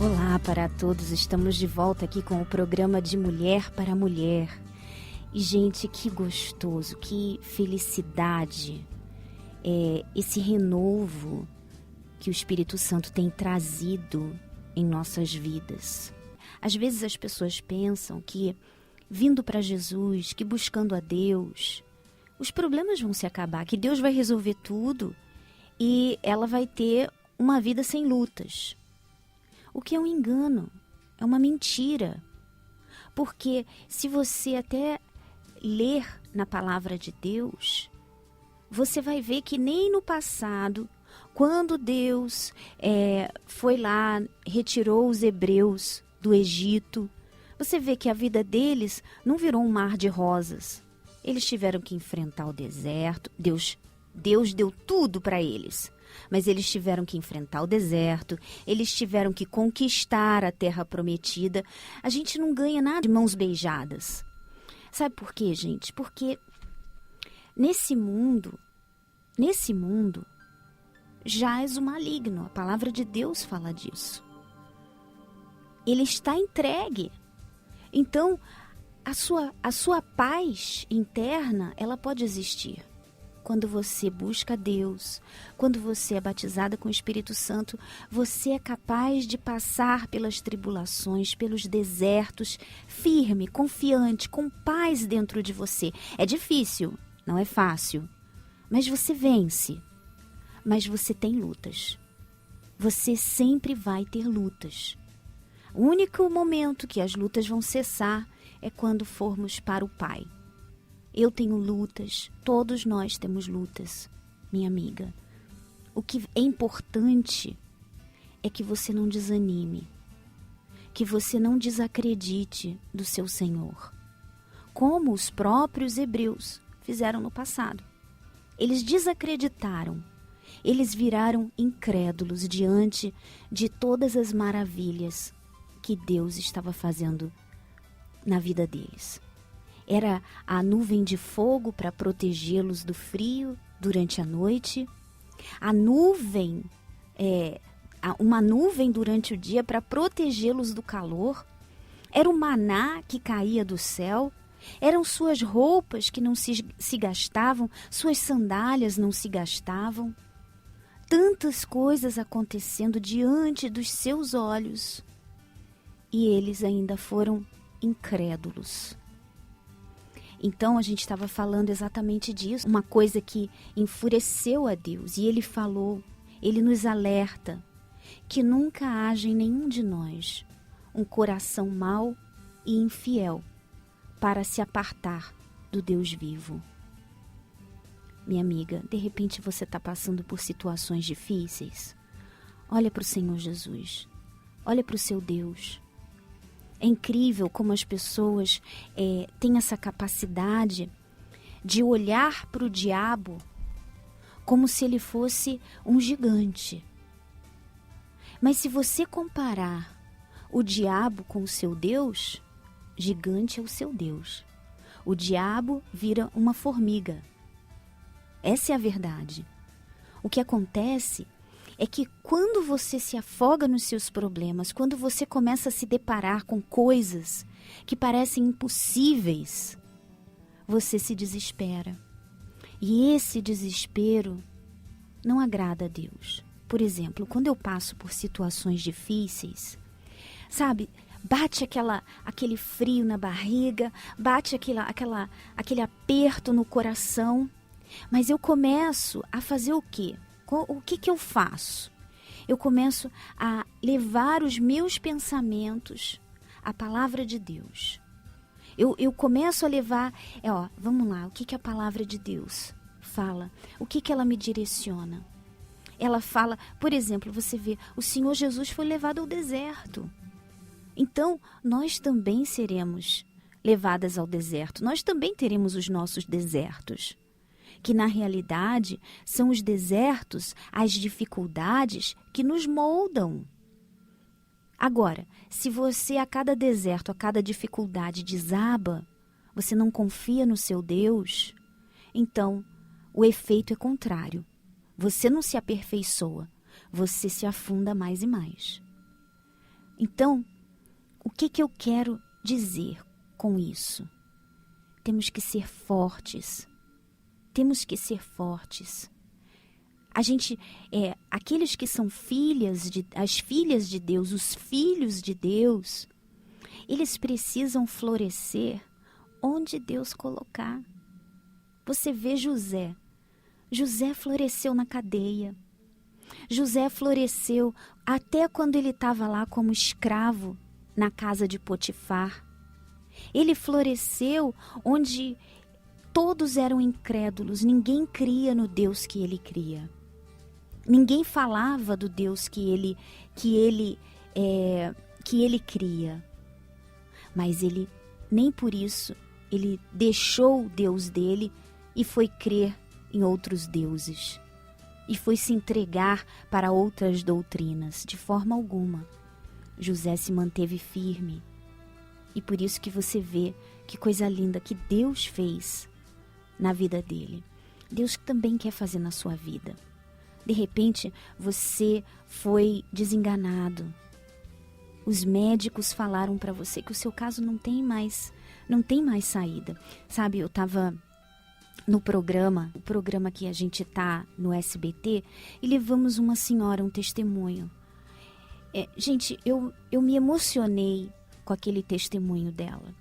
Olá para todos, estamos de volta aqui com o programa de Mulher para Mulher. E gente, que gostoso, que felicidade, esse renovo que o Espírito Santo tem trazido em nossas vidas. Às vezes as pessoas pensam que vindo para Jesus, que buscando a Deus, os problemas vão se acabar, que Deus vai resolver tudo e ela vai ter uma vida sem lutas. O que é um engano, é uma mentira. Porque se você até ler na palavra de Deus, você vai ver que nem no passado, quando Deus foi lá, retirou os hebreus do Egito, você vê que a vida deles não virou um mar de rosas. Eles tiveram que enfrentar o deserto, Deus deu tudo para eles. Mas eles tiveram que enfrentar o deserto, eles tiveram que conquistar a terra prometida. A gente não ganha nada de mãos beijadas. Sabe por quê, gente? Porque nesse mundo, jaz o maligno. A palavra de Deus fala disso. Ele está entregue. Então, a sua paz interna, ela pode existir. Quando você busca Deus, quando você é batizada com o Espírito Santo, você é capaz de passar pelas tribulações, pelos desertos, firme, confiante, com paz dentro de você. É difícil, não é fácil, mas você vence. Mas você tem lutas. Você sempre vai ter lutas. O único momento que as lutas vão cessar é quando formos para o Pai. Eu tenho lutas, todos nós temos lutas, minha amiga. O que é importante é que você não desanime, que você não desacredite do seu Senhor, como os próprios hebreus fizeram no passado. Eles desacreditaram, eles viraram incrédulos diante de todas as maravilhas que Deus estava fazendo na vida deles. Era a nuvem de fogo para protegê-los do frio durante a noite. A nuvem, uma nuvem durante o dia para protegê-los do calor. Era o maná que caía do céu. Eram suas roupas que não se gastavam, suas sandálias não se gastavam. Tantas coisas acontecendo diante dos seus olhos. E eles ainda foram incrédulos. Então a gente estava falando exatamente disso, uma coisa que enfureceu a Deus. E Ele falou, Ele nos alerta que nunca haja em nenhum de nós um coração mau e infiel para se apartar do Deus vivo. Minha amiga, de repente você está passando por situações difíceis. Olha para o Senhor Jesus, olha para o seu Deus. É incrível como as pessoas têm essa capacidade de olhar para o diabo como se ele fosse um gigante. Mas se você comparar o diabo com o seu Deus, gigante é o seu Deus. O diabo vira uma formiga. Essa é a verdade. O que acontece é que quando você se afoga nos seus problemas, quando você começa a se deparar com coisas que parecem impossíveis, você se desespera. E esse desespero não agrada a Deus. Por exemplo, quando eu passo por situações difíceis, sabe, bate aquele frio na barriga, bate aquele aperto no coração, mas eu começo a fazer o quê? O que eu faço? Eu começo a levar os meus pensamentos à palavra de Deus. Eu começo a levar, vamos lá, o que a palavra de Deus fala? O que ela me direciona? Ela fala, por exemplo, você vê, o Senhor Jesus foi levado ao deserto. Então, nós também seremos levadas ao deserto. Nós também teremos os nossos desertos. Que na realidade são os desertos, as dificuldades que nos moldam. Agora, se você a cada deserto, a cada dificuldade desaba, você não confia no seu Deus, então o efeito é contrário. Você não se aperfeiçoa, você se afunda mais e mais. Então, o que eu quero dizer com isso? Temos que ser fortes. Temos que ser fortes. Aqueles que são as filhas de Deus, os filhos de Deus, eles precisam florescer onde Deus colocar. Você vê José. José floresceu na cadeia. José floresceu até quando ele estava lá como escravo na casa de Potifar. Ele floresceu onde todos eram incrédulos, ninguém cria no Deus que ele cria. Ninguém falava do Deus que ele cria. Mas ele, nem por isso, ele deixou o Deus dele e foi crer em outros deuses. E foi se entregar para outras doutrinas, de forma alguma. José se manteve firme. E por isso que você vê que coisa linda que Deus fez na vida dele. Deus também quer fazer na sua vida. De repente, você foi desenganado. Os médicos falaram para você que o seu caso não tem mais saída. Sabe, eu estava no programa, o programa que a gente tá no SBT, e levamos uma senhora, um testemunho. Gente, eu me emocionei com aquele testemunho dela.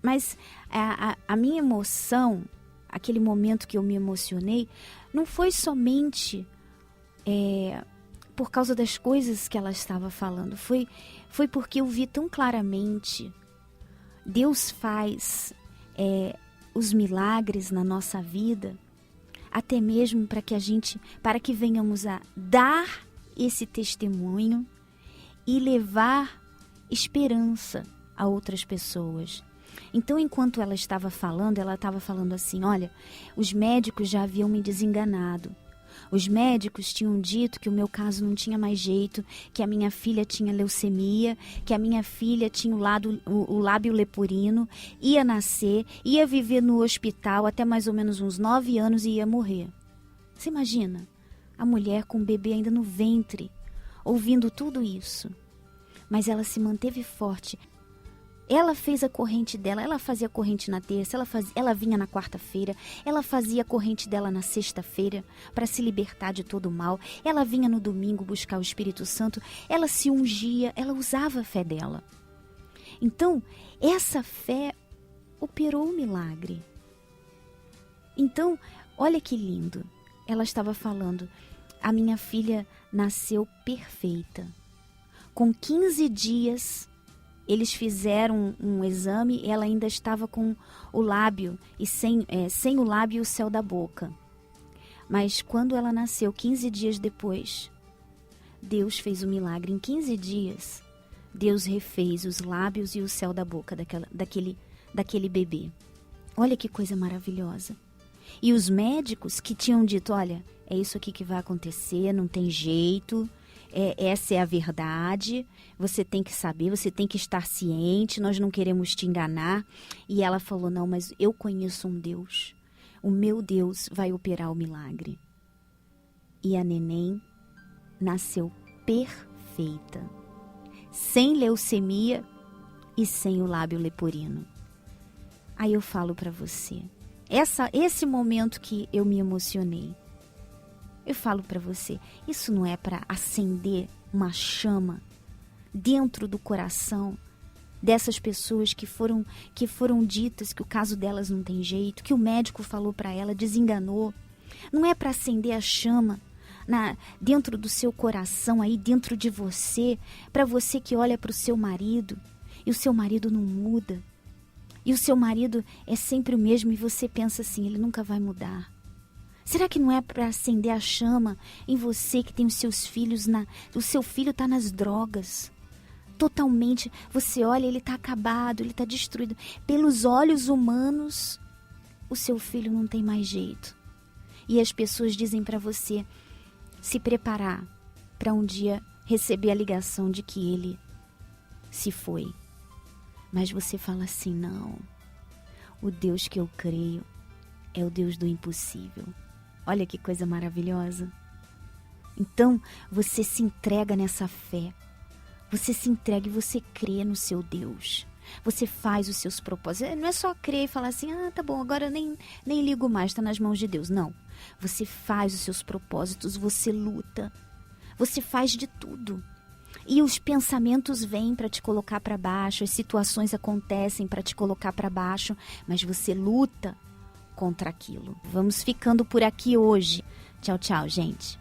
Mas a minha emoção, aquele momento que eu me emocionei, não foi somente por causa das coisas que ela estava falando. Foi porque eu vi tão claramente. Deus faz os milagres na nossa vida, até mesmo para que venhamos a dar esse testemunho e levar esperança a outras pessoas. Então, enquanto ela estava falando assim: olha, os médicos já haviam me desenganado. Os médicos tinham dito que o meu caso não tinha mais jeito, que a minha filha tinha leucemia, que a minha filha tinha o lábio leporino, ia nascer, ia viver no hospital até mais ou menos uns 9 anos e ia morrer. Você imagina? A mulher com o bebê ainda no ventre, ouvindo tudo isso. Mas ela se manteve forte. Ela fez a corrente dela, ela fazia a corrente na terça, ela vinha na quarta-feira, ela fazia a corrente dela na sexta-feira para se libertar de todo o mal, ela vinha no domingo buscar o Espírito Santo, ela se ungia, ela usava a fé dela. Então, essa fé operou o milagre. Então, olha que lindo, ela estava falando, a minha filha nasceu perfeita. Com 15 dias... Eles fizeram um exame e ela ainda estava com o lábio, e sem o lábio e o céu da boca. Mas quando ela nasceu, 15 dias depois, Deus fez o milagre. Em 15 dias, Deus refez os lábios e o céu da boca daquele bebê. Olha que coisa maravilhosa. E os médicos que tinham dito, olha, é isso aqui que vai acontecer, não tem jeito... essa é a verdade, você tem que saber, você tem que estar ciente, nós não queremos te enganar. E ela falou, não, mas eu conheço um Deus, o meu Deus vai operar o milagre. E a neném nasceu perfeita, sem leucemia e sem o lábio leporino. Aí eu falo para você, esse momento que eu me emocionei, eu falo para você, isso não é para acender uma chama dentro do coração dessas pessoas que foram ditas que o caso delas não tem jeito, que o médico falou para ela, desenganou. Não é para acender a chama dentro do seu coração, aí dentro de você, para você que olha para o seu marido e o seu marido não muda. E o seu marido é sempre o mesmo e você pensa assim, ele nunca vai mudar. Será que não é para acender a chama em você que tem os seus filhos, o seu filho está nas drogas? Totalmente, você olha, ele está acabado, ele está destruído. Pelos olhos humanos, o seu filho não tem mais jeito. E as pessoas dizem para você se preparar para um dia receber a ligação de que ele se foi. Mas você fala assim, não, o Deus que eu creio é o Deus do impossível. Olha que coisa maravilhosa. Então, você se entrega nessa fé. Você se entrega e você crê no seu Deus. Você faz os seus propósitos. Não é só crer e falar assim, tá bom, agora eu nem ligo mais, está nas mãos de Deus. Não. Você faz os seus propósitos, você luta. Você faz de tudo. E os pensamentos vêm para te colocar para baixo, as situações acontecem para te colocar para baixo, mas você luta contra aquilo. Vamos ficando por aqui hoje. Tchau, tchau, gente.